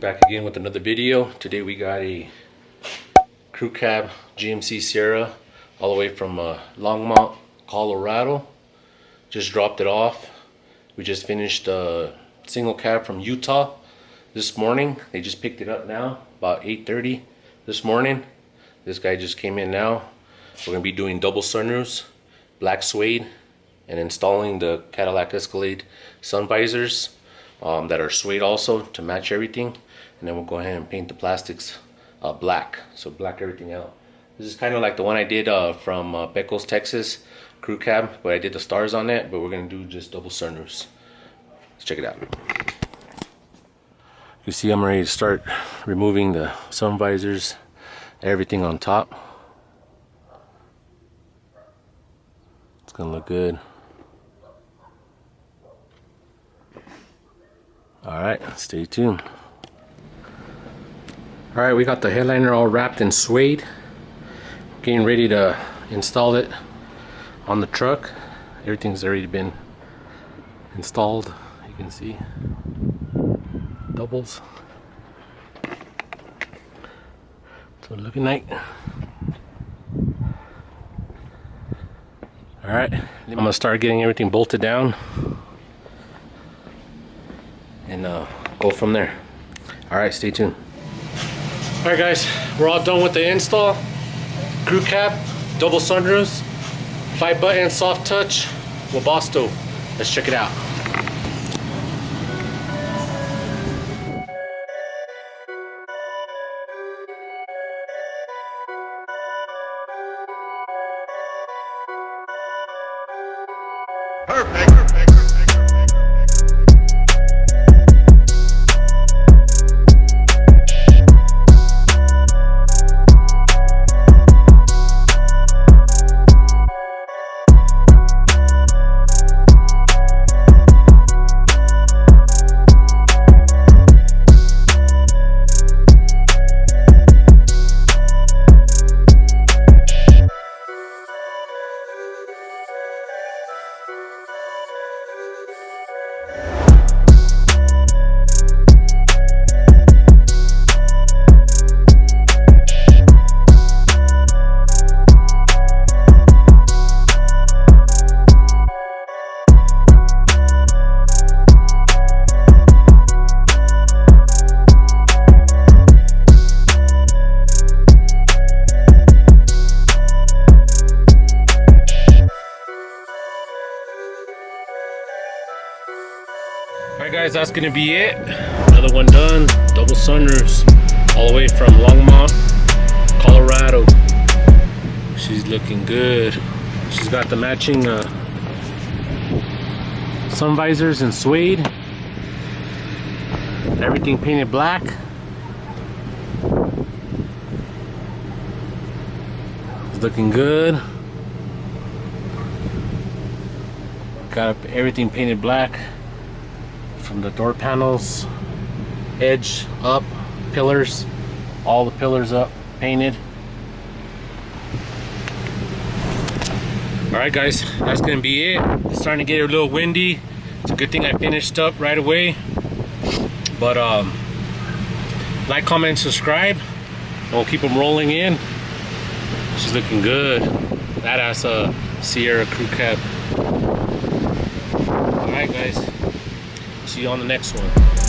back again with another video. Today we got a crew cab GMC Sierra all the way from Longmont, Colorado. Just dropped it off. We just finished a single cab from Utah this morning. They just picked it up now about 8:30 this morning. This guy just came in now. We're gonna be doing double sunroofs, black suede, and installing the Cadillac Escalade sun visors that are suede also to match everything. And then we'll go ahead and paint the plastics black, so black everything out. This is kind of like the one I did from Decals, Texas crew cab, but I did the stars on it, but we're gonna do just double sunroofs. Let's check it out. You see I'm ready to start removing the sun visors, everything on top. It's gonna look good. Alright, stay tuned. Alright, we got the headliner all wrapped in suede. Getting ready to install it on the truck. Everything's already been installed, you can see. Doubles. So looking like. Alright, I'm gonna start getting everything bolted down and go from there. Alright, stay tuned. Alright guys, we're all done with the install. Crew cab, double sunroofs, 5-button soft touch Robskustoms. Let's check it out. Perfect. Alright guys, that's gonna be it. Another one done. Double sunroofs all the way from Longmont, Colorado. She's looking good. She's got the matching sun visors in suede. Everything painted black. It's looking good. Got everything painted black. From the door panels, edge up, pillars, all the pillars up, painted. Alright guys, that's gonna be it. It's starting to get a little windy. It's a good thing I finished up right away. But like, comment, subscribe. We'll keep them rolling in. She's looking good. Badass Sierra crew cab. Alright guys. See you on the next one.